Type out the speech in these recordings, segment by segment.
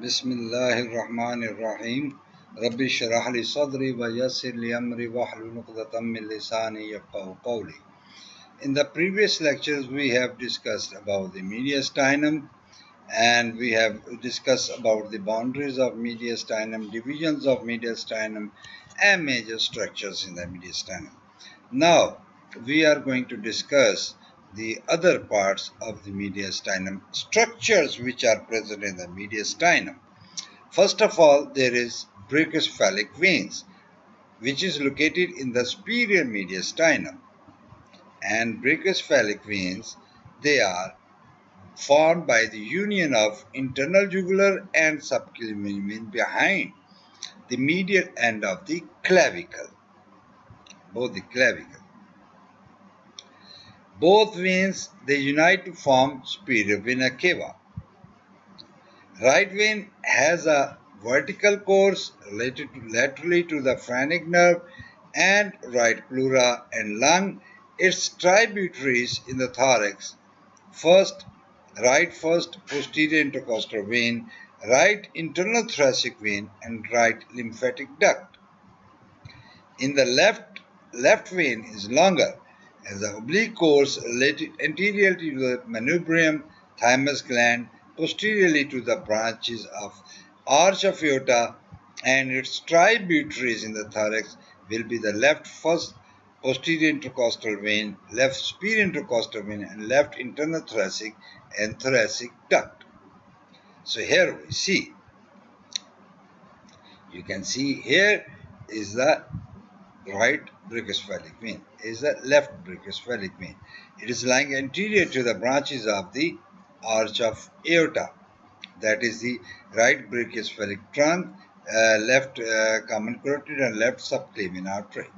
Bismillahirrahmanirrahim. Rabbi shrah li sadri wa yassir li amri wahlul uqdatam min lisani yafqahu qawli. In the previous lectures, we have discussed about the mediastinum, and we have discussed about the boundaries of mediastinum, divisions of mediastinum, and major structures in the mediastinum. Now, we are going to discuss the other parts of the mediastinum, structures which are present in the mediastinum. First of all, there is brachiocephalic veins, which is located in the superior mediastinum. And brachiocephalic veins, they are formed by the union of internal jugular and subclavian vein behind the medial end of the clavicle, both the clavicle. Both veins, they unite to form superior vena cava. Right vein has a vertical course related laterally to the phrenic nerve and right pleura and lung. Its tributaries in the thorax: right posterior intercostal vein, right internal thoracic vein, and right lymphatic duct. In the left vein is longer, as the oblique course related anteriorly to the manubrium thymus gland, posteriorly to the branches of arch of aorta, and its tributaries in the thorax will be the left first posterior intercostal vein, left superior intercostal vein, and left internal thoracic and thoracic duct. So here we see, you can see here is the right brachiocephalic vein, is the left brachiocephalic vein. It is lying anterior to the branches of the arch of aorta. That is the right brachiocephalic trunk, left common carotid, and left subclavian artery.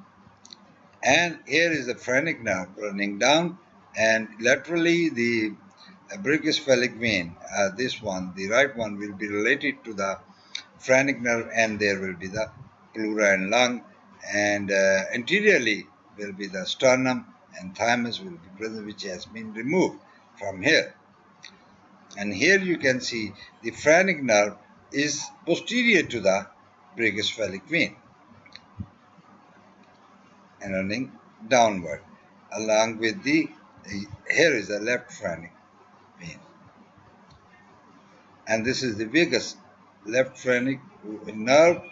And here is the phrenic nerve running down, and laterally the brachiocephalic vein, this one, the right one, will be related to the phrenic nerve, and there will be the pleura and lung, and anteriorly will be the sternum, and thymus will be present, which has been removed from here. And here you can see the phrenic nerve is posterior to the brachiocephalic vein and running downward along with the, here is the left phrenic vein, and this is the biggest left phrenic nerve.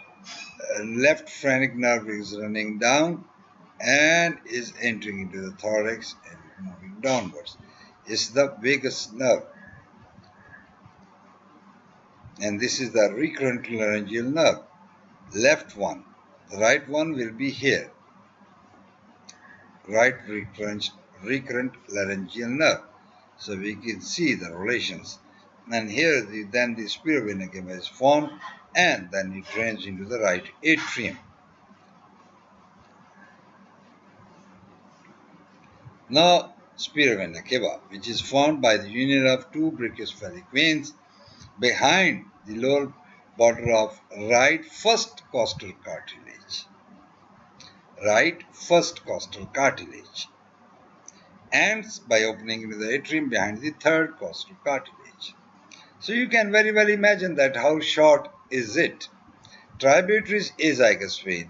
Left phrenic nerve is running down and is entering into the thorax and moving downwards. It's the biggest nerve. And this is the recurrent laryngeal nerve, left one. The right one will be here, right recurrent laryngeal nerve. So we can see the relations. And here then the superior vena cava is formed, and then it drains into the right atrium. Now, superior vena cava, which is formed by the union of two brachiocephalic veins behind the lower border of right first costal cartilage. Right first costal cartilage. Ends by opening into the atrium behind the third costal cartilage. So you can very well imagine that how short is it. Tributaries azygous vein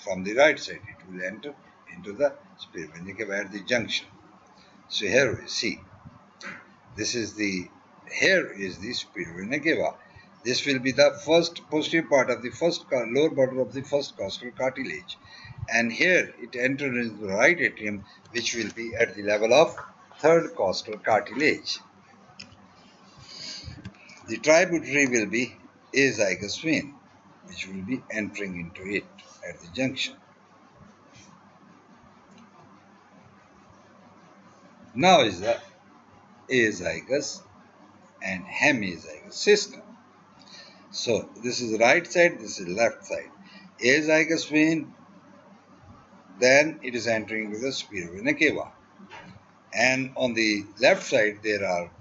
from the right side. It will enter into the superior vena cava at the junction. So here we see, this is the, here is the superior vena cava. This will be the first posterior part of the first lower border of the first costal cartilage, and here it enters into the right atrium, which will be at the level of third costal cartilage. The tributary will be azygous vein, which will be entering into it at the junction. Now is the azygous and hemizygous system. So this is right side, this is left side. Azygous vein, then it is entering into the superior vena cava. And on the left side there are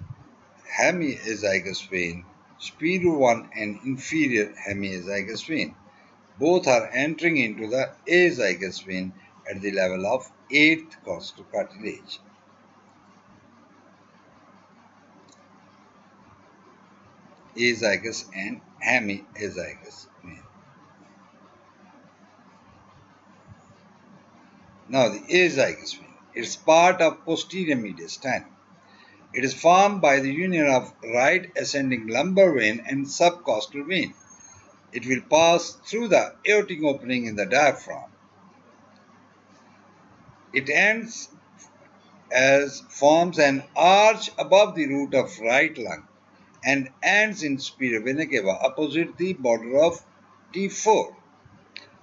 hemiazygous vein, superior one and inferior hemiazygous vein. Both are entering into the azygous vein at the level of 8th costal cartilage. azygous and hemiazygous vein. Now the azygous vein, it's part of posterior mediastinum. It is formed by the union of right ascending lumbar vein and subcostal vein. It will pass through the aortic opening in the diaphragm. It ends as forms an arch above the root of right lung and ends in superior vena cava opposite the border of T4.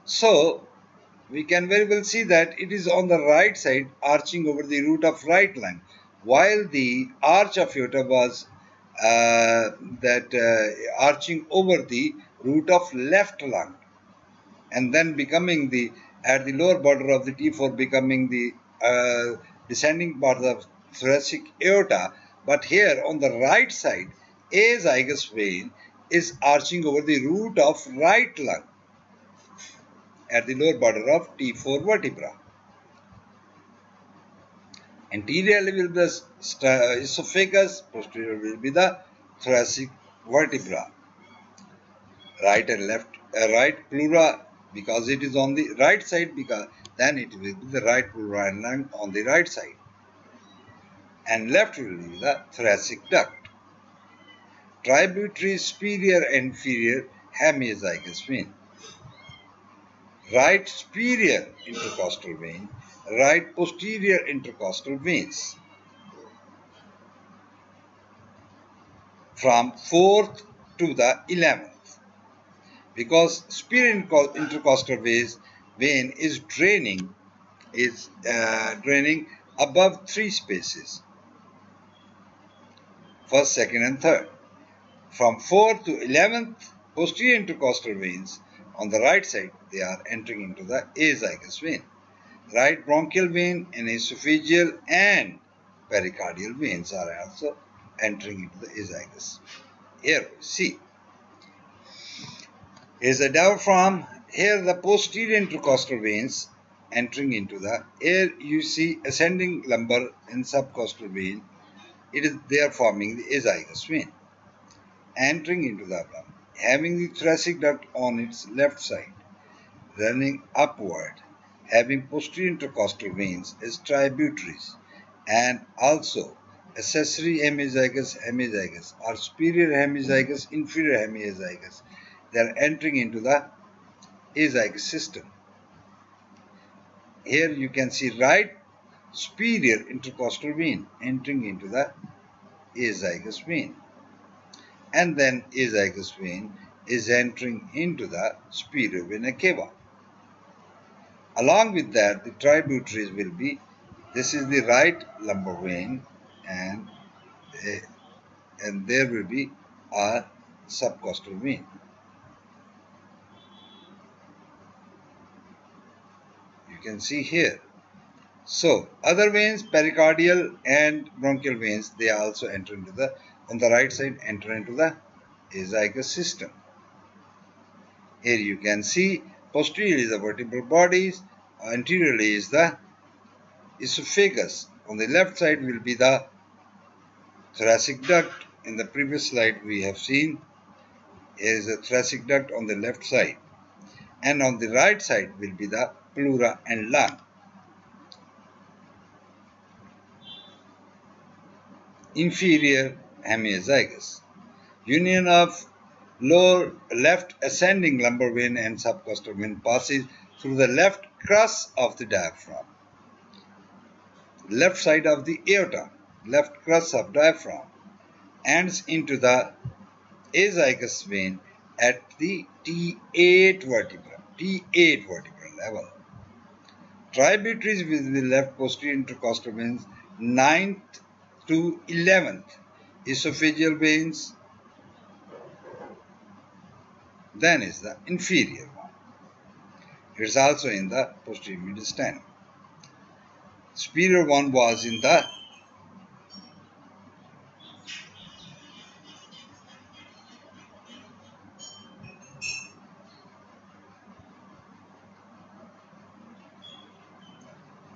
So we can very well see that it is on the right side arching over the root of right lung, while the arch of aorta was arching over the root of left lung, and then becoming the at the lower border of the T4 becoming the descending part of thoracic aorta. But here on the right side, azygous vein is arching over the root of right lung at the lower border of T4 vertebra. Anteriorly will be the esophagus, posteriorly will be the thoracic vertebra. Right and left, right pleura, because it is on the right side, because then it will be the right pleura and lung on the right side. And left will be the thoracic duct. Tributary superior and inferior hemiazygous vein. Right superior intercostal vein, right posterior intercostal veins. From 4th to the 11th. Because superior intercostal vein is draining above three spaces, first, second, and third. From 4th to 11th, posterior intercostal veins on the right side, they are entering into the azygous vein. Right bronchial vein and esophageal and pericardial veins are also entering into the azygous. Here we see is a diaphragm. Here the posterior intercostal veins entering into the, here you see ascending lumbar and subcostal vein. They are forming the azygous vein. Entering into the abdomen, having the thoracic duct on its left side, running upward, having posterior intercostal veins as tributaries, and also accessory hemizygous or superior hemizygous, inferior hemiazygous. They are entering into the azygous system. Here you can see right superior intercostal vein entering into the azygous vein, and then azygous vein is entering into the superior vena cava. Along with that, the tributaries will be, this is the right lumbar vein, and there will be a subcostal vein. You can see here. So other veins, pericardial and bronchial veins, they also enter into the, on the right side, enter into the azygous system. Here you can see posteriorly is the vertebral bodies, anteriorly is the esophagus. On the left side will be the thoracic duct. In the previous slide we have seen is a thoracic duct on the left side, and on the right side will be the pleura and lung. Inferior hemiazygous. Union of lower left ascending lumbar vein and subcostal vein passes through the left crus of the diaphragm. Left side of the aorta, left crus of diaphragm, ends into the azygous vein at the T8 vertebra level. Tributaries with the left posterior intercostal veins, 9th to 11th, esophageal veins, then is the inferior one. It is also in the posterior mediastinum. Superior one was in the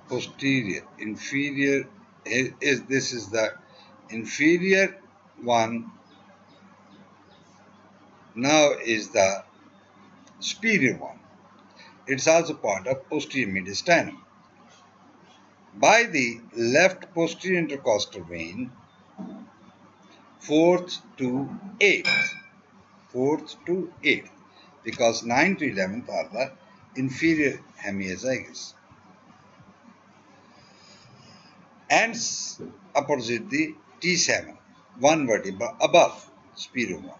posterior. Inferior is, this is the inferior one Now is the superior one. It's also part of posterior mediastinum. By the left posterior intercostal vein, 4th to 8th, 4th to 8th, because 9th to 11th are the inferior hemiazygous. Ends opposite the T7, one vertebra above superior one.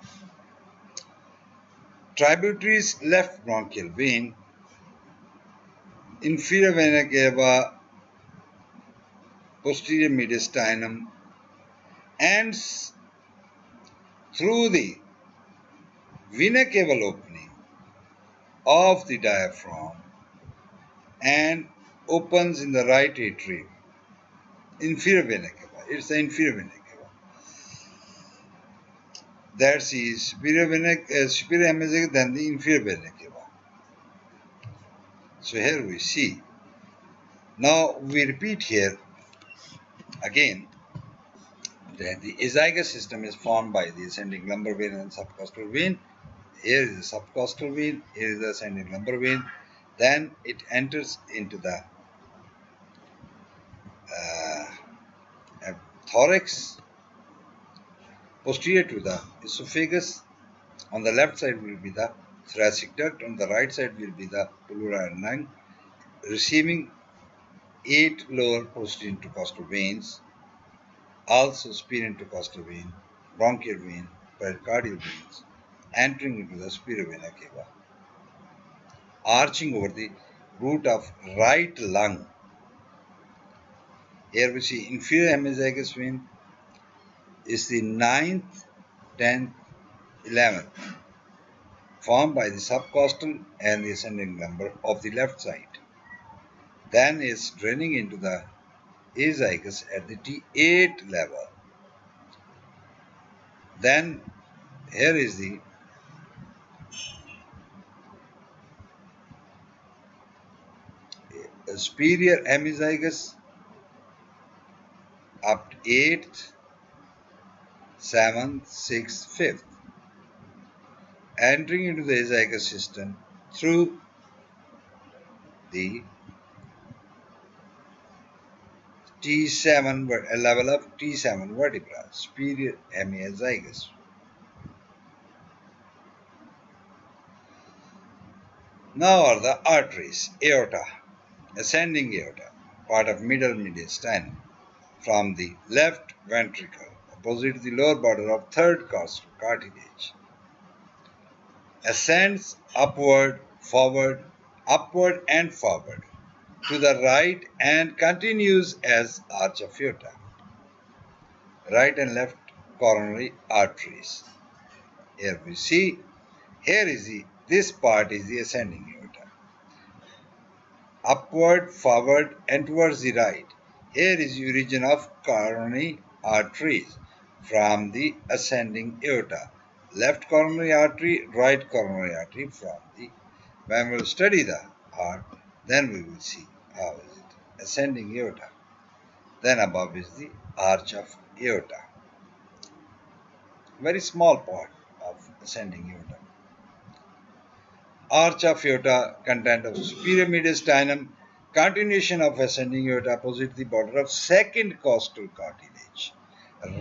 Tributaries left bronchial vein, inferior vena cava, posterior mediastinum, ends through the vena caval opening of the diaphragm and opens in the right atrium. Inferior vena cava. It's the inferior vena cava. That's the superior hemiazygous, then the inferior vena cava. So here we see. Now we repeat here again that the azygous system is formed by the ascending lumbar vein and subcostal vein. Here is the subcostal vein, here is the ascending lumbar vein. Then it enters into the thorax, posterior to the esophagus. On the left side will be the thoracic duct, on the right side will be the pleural lung, receiving 8 lower posterior intercostal veins, also superior intercostal vein, bronchial vein, pericardial veins, entering into the superior vena cava, arching over the root of right lung. Here we see inferior hemizygous vein is the 9th, 10th, 11th, formed by the subcostal and the ascending lumbar of the left side. Then is draining into the azygous at the T8 level. Then here is the superior hemizygous up to 8th, 7th, 6th, 5th, entering into the azygous system through the T7 level of T7 vertebra, superior hemiazygous. Now are the arteries. Aorta, ascending aorta, part of middle mediastinum, from the left ventricle, opposite the lower border of third costal cartilage, ascends upward, forward, upward and forward to the right and continues as arch of aorta. Right and left coronary arteries. Here we see, here is this part is the ascending aorta. Upward, forward and towards the right. Here is the origin of coronary arteries from the ascending aorta. Left coronary artery, right coronary artery from the, when we will study the heart, then we will see how is it. Ascending aorta. Then above is the arch of aorta. Very small part of ascending aorta. Arch of aorta, content of superior mediastinum, continuation of ascending aorta opposite the border of second costal cartilage.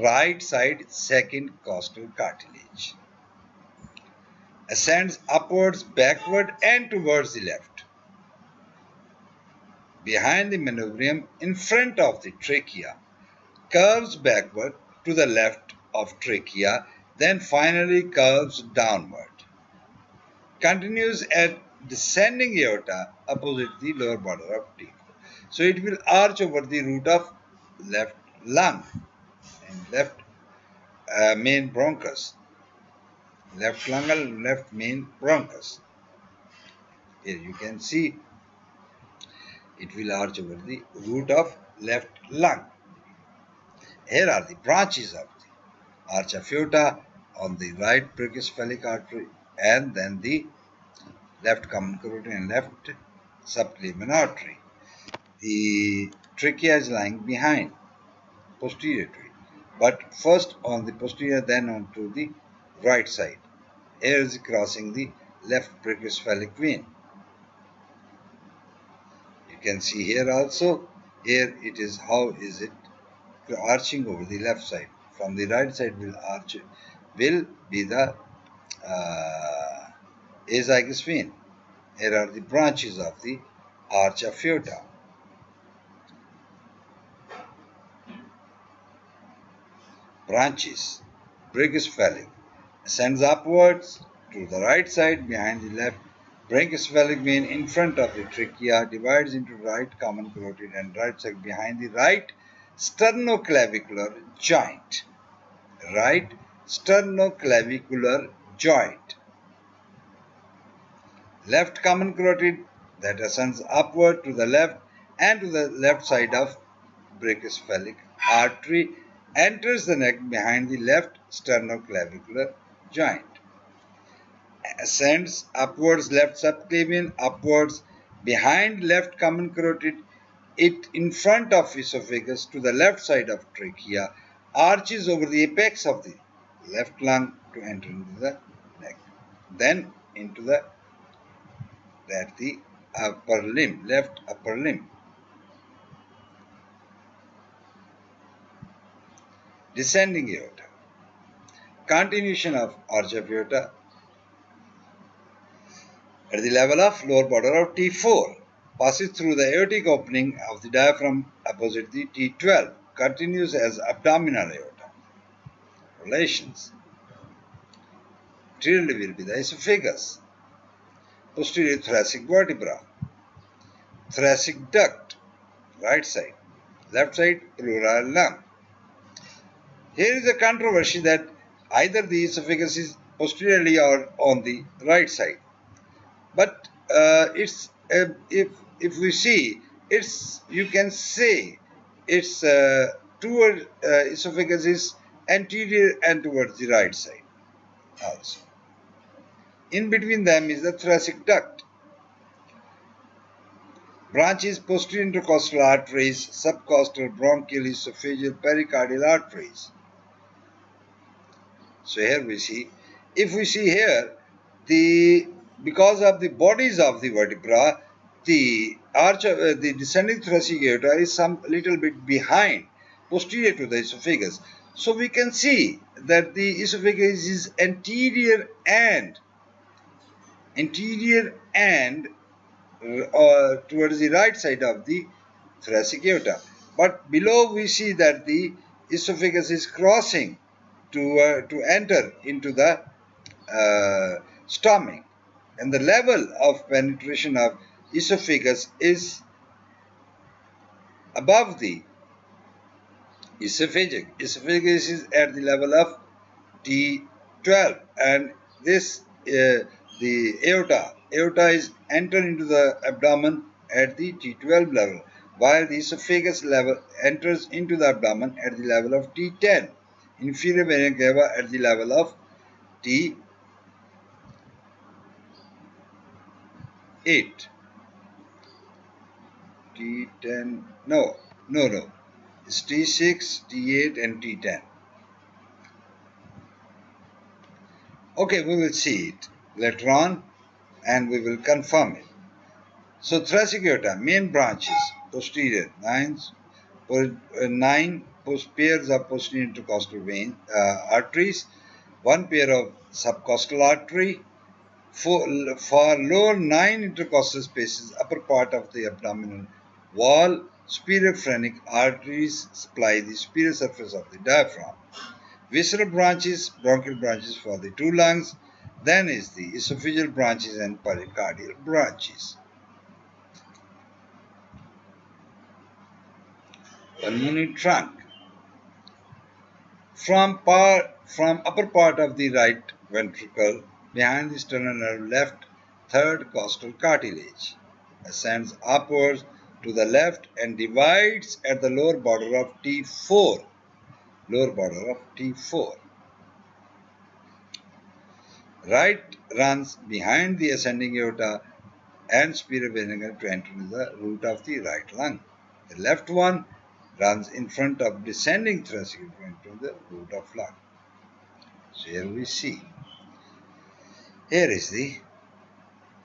Right side second costal cartilage. Ascends upwards, backward and towards the left. Behind the manubrium, in front of the trachea, curves backward to the left of trachea, then finally curves downward. Continues at descending aorta opposite the lower border of T4. So it will arch over the root of left lung and left main bronchus. Left lung and left main bronchus. Here you can see it will arch over the root of left lung. Here are the branches of the arch of aorta on the right brachiocephalic artery and then the left common carotid and left subclavian artery. The trachea is lying behind, posterior to it, but first on the posterior, then on to the right side. here is crossing the left brachiocephalic vein. You can see here also, here it is, how is it arching over the left side. From the right side will be the azygous vein. Here are the branches of the arch of aorta. Branches, brachiocephalic, ascends upwards to the right side behind the left brachiocephalic vein in front of the trachea, divides into right common carotid and right side behind the right sternoclavicular joint. Right sternoclavicular joint. Left common carotid that ascends upward to the left and to the left side of brachiocephalic artery, enters the neck behind the left sternoclavicular joint. Ascends upwards left subclavian, upwards behind left common carotid, it in front of esophagus to the left side of trachea, arches over the apex of the left lung to enter into the neck, then into the upper limb, left upper limb. Descending aorta. Continuation of arch of aorta at the level of lower border of T4, passes through the aortic opening of the diaphragm opposite the T12, continues as abdominal aorta. Relations. Anteriorly will be the esophagus, posterior thoracic vertebra, thoracic duct, right side, left side pleural lung. Here is a controversy that either the esophagus is posteriorly or on the right side. But if we see, you can say it's toward esophagus is anterior and towards the right side also. In between them is the thoracic duct. Branches posterior intercostal arteries, subcostal, bronchial, esophageal, pericardial arteries. So here we see, if we see here, because of the bodies of the vertebra, the arch of the descending thoracic aorta is some little bit behind, posterior to the esophagus. So we can see that the esophagus is anterior and towards the right side of the thoracic aorta. But below we see that the esophagus is crossing to enter into the stomach, and the level of penetration of esophagus is above the esophagus. Esophagus is at the level of T12, and this the aorta is entered into the abdomen at the T12 level, while the esophagus level enters into the abdomen at the level of T10. Inferior vena cava at the level of T8. T10, no. It's T6, T8 and T10. Okay, we will see it later on and we will confirm it. So thoracic aorta, main branches, posterior, nine pairs of posterior intercostal vein arteries, one pair of subcostal artery, for lower 9 intercostal spaces, upper part of the abdominal wall, superior phrenic arteries supply the superior surface of the diaphragm. Visceral branches, bronchial branches for the two lungs, then is the esophageal branches and pericardial branches. Pulmonary trunk. From upper part of the right ventricle, behind the sternal nerve, left third costal cartilage, ascends upwards to the left and divides at the lower border of T4. Right runs behind the ascending aorta and superior vena cava to enter the root of the right lung. The left one runs in front of descending thoracic to enter the root of lung. So here we see. Here is the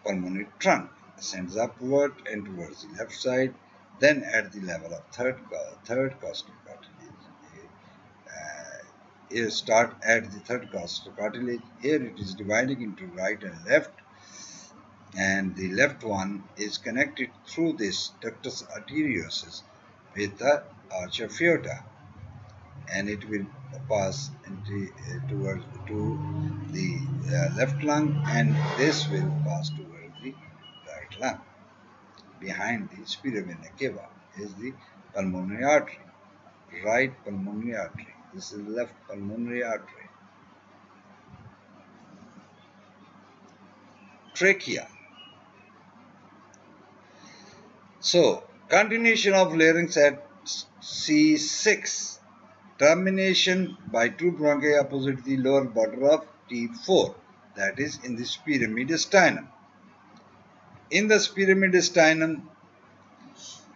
pulmonary trunk. Ascends upward and towards the left side, then at the level of third costal cartilage. Here start at the third costal cartilage. Here it is dividing into right and left, and the left one is connected through this ductus arteriosus with the arch of aorta, and it will pass towards to the left lung, and this will pass towards the right lung. Behind the superior vena cava is the pulmonary artery, right pulmonary artery. This is left pulmonary artery. Trachea. So, continuation of larynx at C6. Termination by two bronchi opposite the lower border of T4, that is in the superior mediastinum. In the superior mediastinum,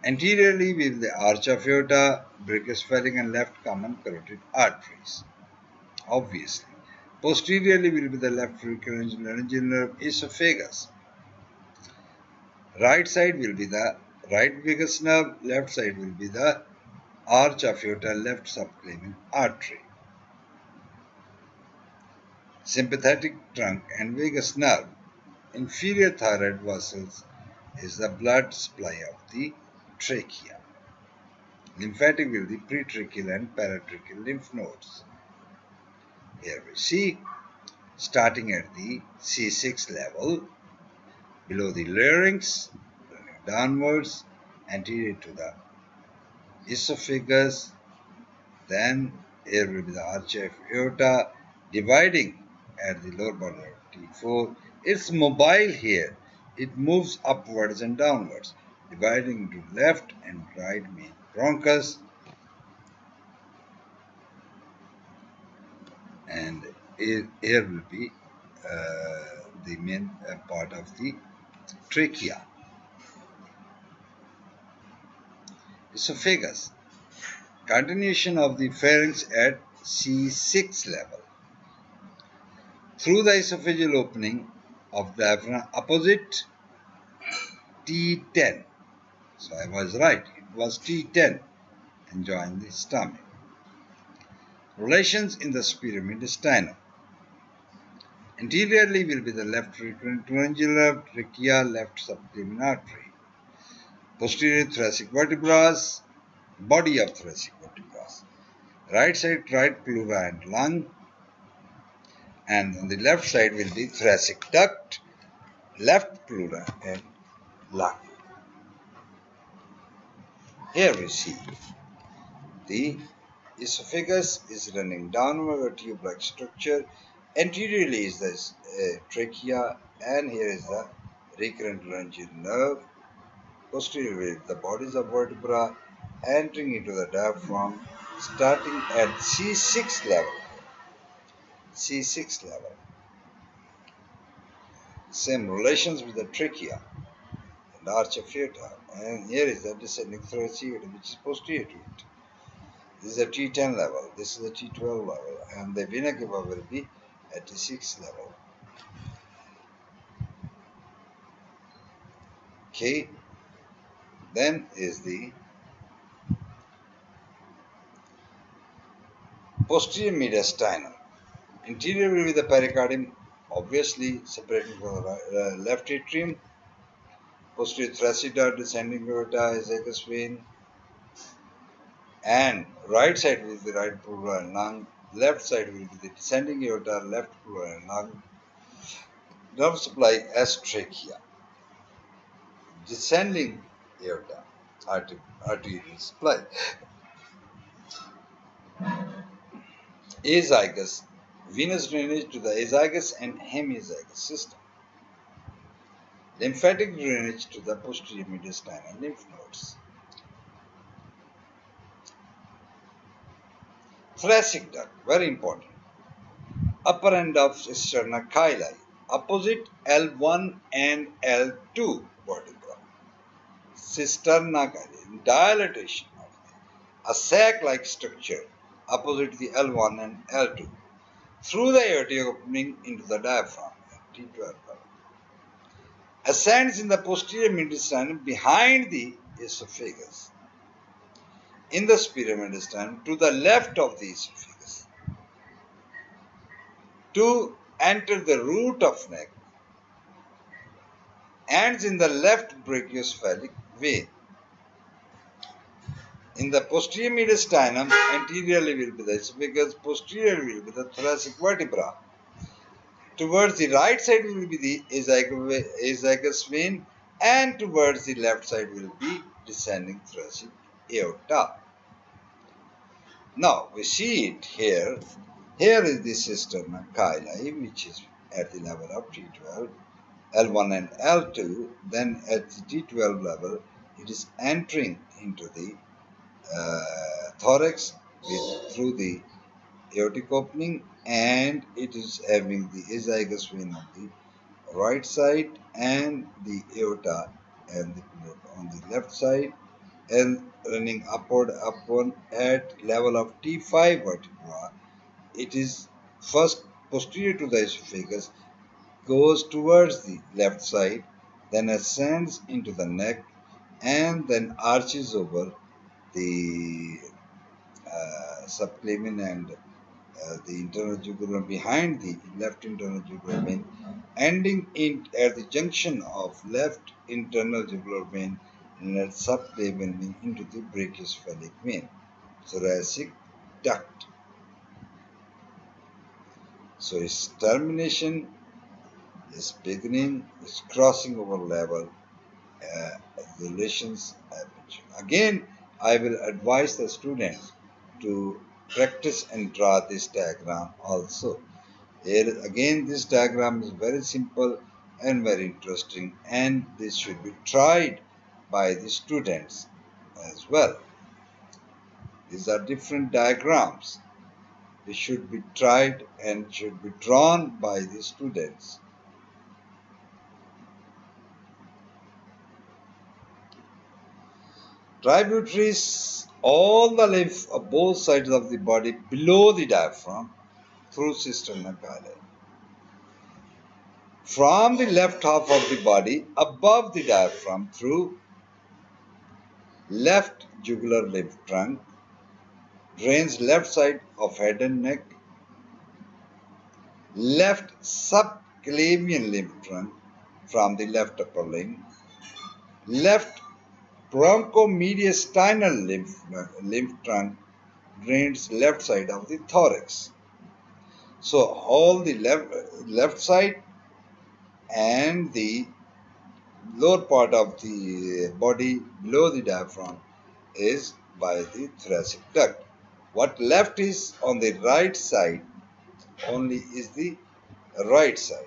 anteriorly with the arch of aorta, brachiocephalic and left common carotid arteries, obviously. Posteriorly will be the left recurrent laryngeal nerve, esophagus. Right side will be the right vagus nerve, left side will be the arch of aorta, left subclavian artery. Sympathetic trunk and vagus nerve. Inferior thyroid vessels is the blood supply of the trachea. Lymphatic will be pretracheal and paratracheal lymph nodes. Here we see, starting at the C6 level, below the larynx, running downwards, anterior to the esophagus, then here will be the arch of aorta, dividing at the lower border of T4. It's mobile here. It moves upwards and downwards, dividing into left and right main bronchus, and here will be the main part of the trachea. Esophagus. Continuation of the pharynx at C6 level. Through the esophageal opening of diaphragm opposite T10. So I was right. It was T10 and join the stomach. Relations in the superior mediastinum. Anteriorly will be the left recurrent laryngeal nerve, trachea, left subclavian artery. Posterior thoracic vertebrae, body of thoracic vertebrae. Right side, right pleura and lung. And on the left side will be thoracic duct, left pleura and lung. Here we see the esophagus is running downward, a tube-like structure. Anteriorly is the trachea, and here is the recurrent laryngeal nerve. Posteriorly, the bodies of vertebra entering into the diaphragm, starting at C6 level. C6 level. Same relations with the trachea and arch of aorta, and here is the descending thoracic aorta, which is posterior to it. This is the T10 level, this is the T12 level, and the vena cava will be at the 6th level. Okay, then is the posterior mediastinum. Interior will be the pericardium, obviously separating from the left atrium. Posterior thoracic duct, descending aorta, azygous vein, and right side will be the right pleura and lung. Left side will be the descending aorta, left pleura and lung. Nerve supply as trachea. Descending aorta, arterial supply. Azygous, venous drainage to the azygous and hemiazygous system. Lymphatic drainage to the posterior mediastinal lymph nodes. Thoracic duct, very important. Upper end of sternochyli, opposite L1 and L2 vertebra. Sternochyli, dilatation of a sac-like structure opposite the L1 and L2 through the aortic opening into the diaphragm. T12 level. Ascends in the posterior mediastinum behind the esophagus. In the superior mediastinum to the left of the esophagus. To enter the root of neck. Ends in the left brachiocephalic vein. In the posterior mediastinum, anteriorly will be the esophagus, posteriorly will be the thoracic vertebra. Towards the right side will be the azygous vein, and towards the left side will be descending thoracic aorta. Now we see it here. Here is the cisterna chyli, which is at the level of T12, L1 and L2. Then at the T12 level, it is entering into the thorax through the aortic opening, and it is having the azygous vein on the right side and the aorta and on the left side, and running upward at level of T5 vertebra. It is first posterior to the esophagus, goes towards the left side, then ascends into the neck, and then arches over the subclavian and the internal jugular behind the left internal jugular vein, ending at the junction of left internal jugular vein and at subclavian vein into the brachiocephalic vein, thoracic duct. So its termination, its beginning, its crossing over level, relations I mentioned. Again, I will advise the students to practice and draw this diagram also. Here again, this diagram is very simple and very interesting, and this should be tried by the students as well. These are different diagrams. They should be tried and should be drawn by the students. Tributaries, all the lymph of both sides of the body below the diaphragm through cisterna chyli. From the left half of the body above the diaphragm through left jugular lymph trunk, drains left side of head and neck, left subclavian lymph trunk from the left upper limb, left bronchomediastinal lymph trunk drains left side of the thorax. So all the left side and the lower part of the body below the diaphragm is by the thoracic duct. What left is on the right side only is the right side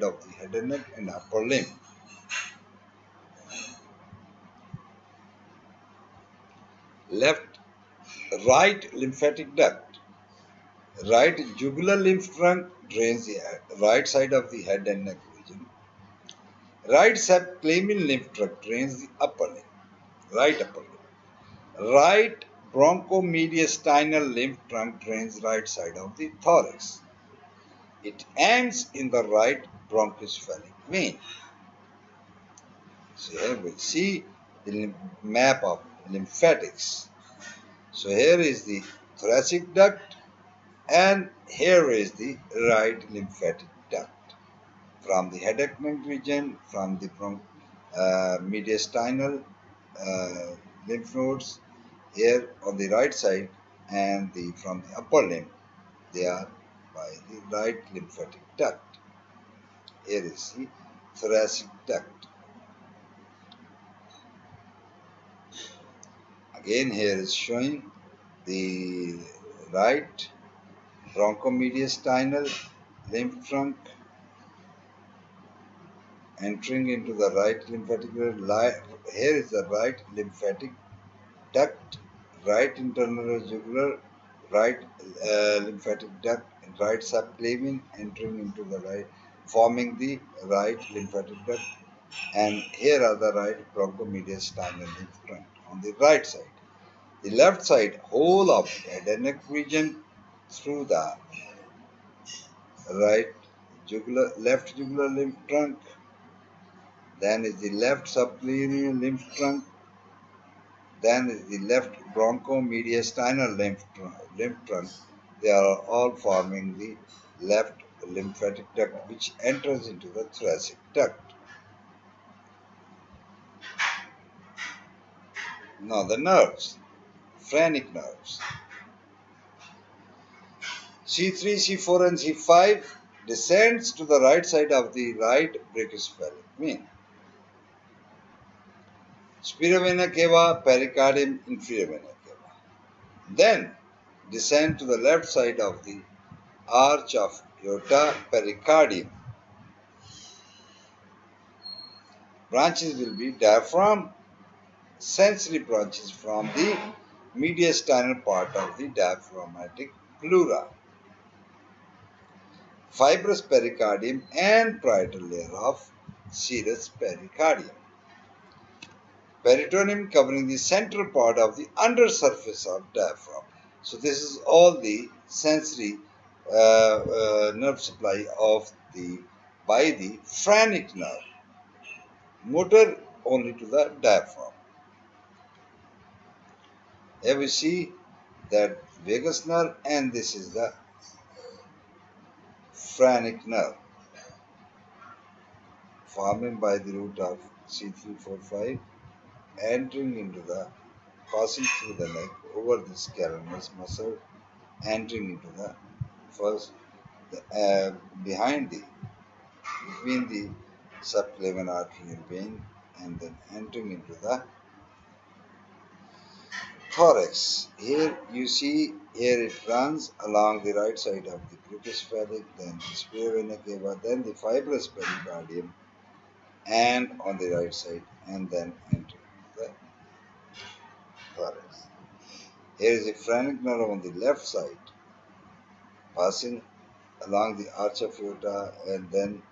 of the head and neck and upper limb. Right lymphatic duct. Right jugular lymph trunk drains the right side of the head and neck region. Right subclavian lymph trunk drains the upper limb, right upper limb. Right bronchomediastinal lymph trunk drains right side of the thorax. It ends in the right brachiocephalic vein. So here we see the map of lymphatics. So here is the thoracic duct, and here is the right lymphatic duct. From the head and neck region, from the mediastinal lymph nodes here on the right side, and from the upper limb, they are by the right lymphatic duct. Here is the thoracic duct. Again, here is showing the right bronchomediastinal lymph trunk entering into the right lymphatic duct. Here is the right lymphatic duct, right internal jugular, right lymphatic duct, and right subclavian entering into the right, forming the right lymphatic duct. And here are the right bronchomediastinal lymph trunk on the right side. The left side, whole of the head and neck region through the right left jugular lymph trunk, then is the left subclavian lymph trunk, then is the left bronchomediastinal lymph trunk. They are all forming the left lymphatic duct which enters into the thoracic duct. Now the nerves, phrenic nerves. C3, C4 and C5 descends to the right side of the right brachiocephalic vein. Superior vena cava, pericardium, inferior vena cava. Then descend to the left side of the arch of aorta, pericardium. Branches will be diaphragm, sensory branches from the mediastinal part of the diaphragmatic pleura, fibrous pericardium and parietal layer of serous pericardium. Peritoneum covering the central part of the undersurface of diaphragm. So this is all the sensory nerve supply of by the phrenic nerve. Motor only to the diaphragm. Here we see that vagus nerve and this is the phrenic nerve forming by the root of C345 entering into the passing through the neck over the scalenus muscle entering into the first behind the between the subclavian arterial vein and then entering into the thorax. Here you see, here it runs along the right side of the brachiocephalic, then the superior vena cava, then the fibrous pericardium, and on the right side, and then enter the thorax. Here is a phrenic nerve on the left side, passing along the arch of aorta, and then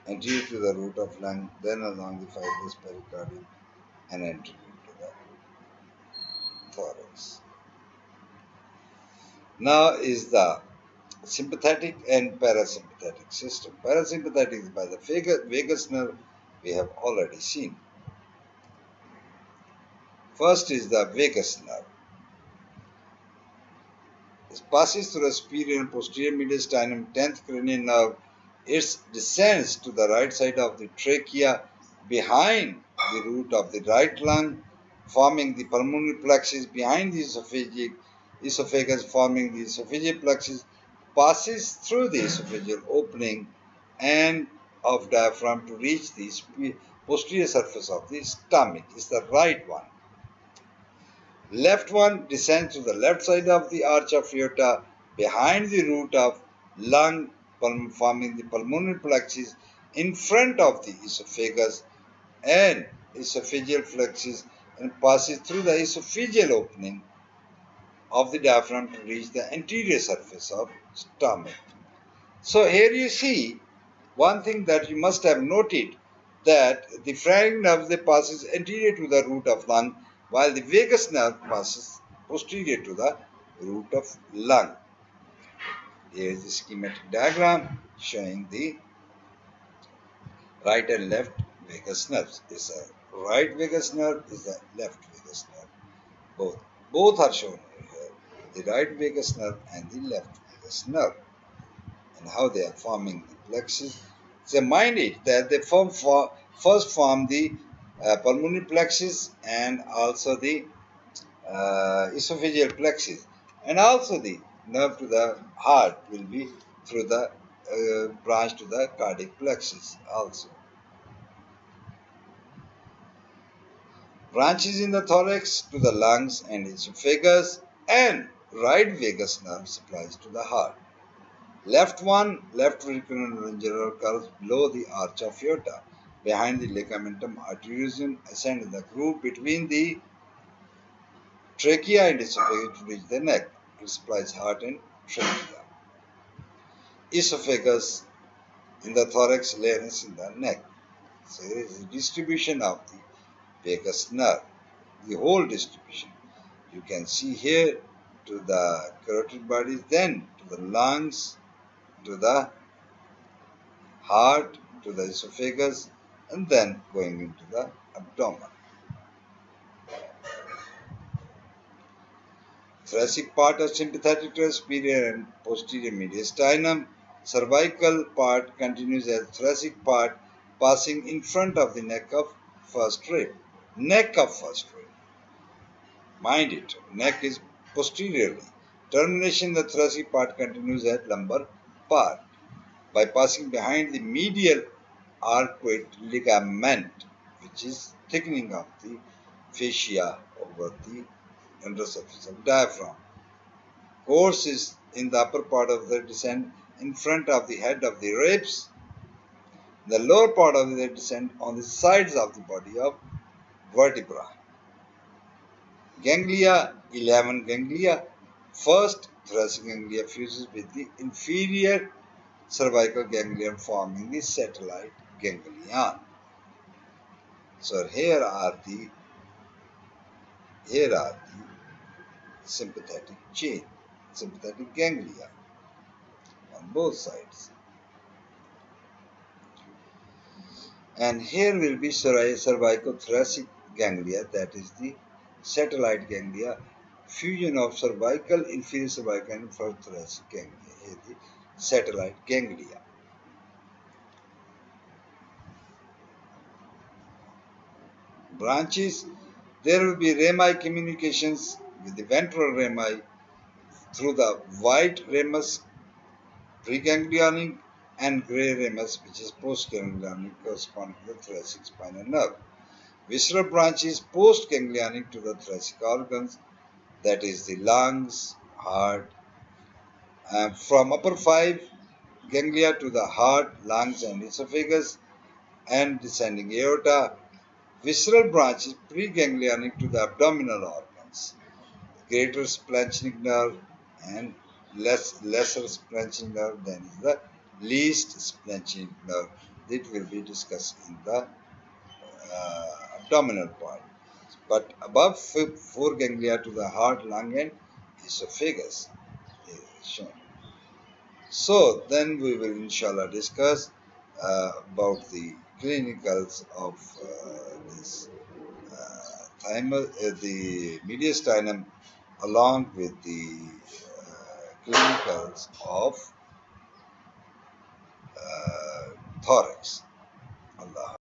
anterior to the root of lung, then along the fibrous pericardium, and entering into the thorax. Now is the sympathetic and parasympathetic system. Parasympathetic is by the vagus nerve we have already seen. First is the vagus nerve. It passes through the superior and posterior mediastinum, 10th cranial nerve. It descends to the right side of the trachea behind the root of the right lung, forming the pulmonary plexus behind the esophagus, forming the esophageal plexus, passes through the esophageal opening and of diaphragm to reach the posterior surface of the stomach. Is the right one. Left one descends to the left side of the arch of aorta behind the root of lung, forming the pulmonary plexus in front of the esophagus and esophageal plexus and passes through the esophageal opening of the diaphragm to reach the anterior surface of stomach. So here you see one thing that you must have noted, that the phrenic nerve passes anterior to the root of lung, while the vagus nerve passes posterior to the root of lung. Here is the schematic diagram showing the right and left vagus nerves. This is a right vagus nerve, is a left vagus nerve. Both are shown here, the right vagus nerve and the left vagus nerve, and how they are forming the plexus. So mind it that they first form the pulmonary plexus and also the esophageal plexus, and also the nerve to the heart will be through the branch to the cardiac plexus also. Branches in the thorax to the lungs and esophagus, and right vagus nerve supplies to the heart. Left ventricular curves below the arch of aorta, behind the ligamentum arteriosum, ascend in the groove between the trachea and esophagus to reach the neck. It supplies heart and trachea. Esophagus in the thorax, larynx in the neck. So here is the distribution of the vagus nerve, the whole distribution. You can see here to the carotid bodies, then to the lungs, to the heart to the esophagus, and then going into the abdomen. Thoracic part of sympathetic to the superior and posterior mediastinum. Cervical part continues as thoracic part, passing in front of the neck of first rib. Neck of first rib. Mind it, neck is posteriorly. Termination the thoracic part continues at lumbar part by passing behind the medial arcuate ligament, which is thickening of the fascia over the undersurface of diaphragm. Course is in the upper part of the descent in front of the head of the ribs. The lower part of the descent on the sides of the body of vertebra. Ganglia, 11 ganglia. First thoracic ganglia fuses with the inferior cervical ganglion forming the satellite ganglion. So here are the sympathetic chain, sympathetic ganglia on both sides. And here will be cervicothoracic ganglia, that is the satellite ganglia, fusion of cervical, inferior cervical and first thoracic ganglia. Here the satellite ganglia. Branches, there will be rami communications with the ventral rami through the white ramus preganglionic and grey ramus, which is postganglionic, corresponding to the thoracic spinal nerve. Visceral branches postganglionic to the thoracic organs, that is the lungs, heart, from upper 5 ganglia to the heart, lungs and esophagus and descending aorta. Visceral branches preganglionic to the abdominal organs, greater splanchnic nerve and lesser splanchnic nerve, then is the least splanchnic nerve. That will be discussed in the abdominal part. But above 4 ganglia to the heart, lung and esophagus is shown. So then we will inshallah discuss about the clinicals of this the mediastinum along with the clinicals of thorax. Allah.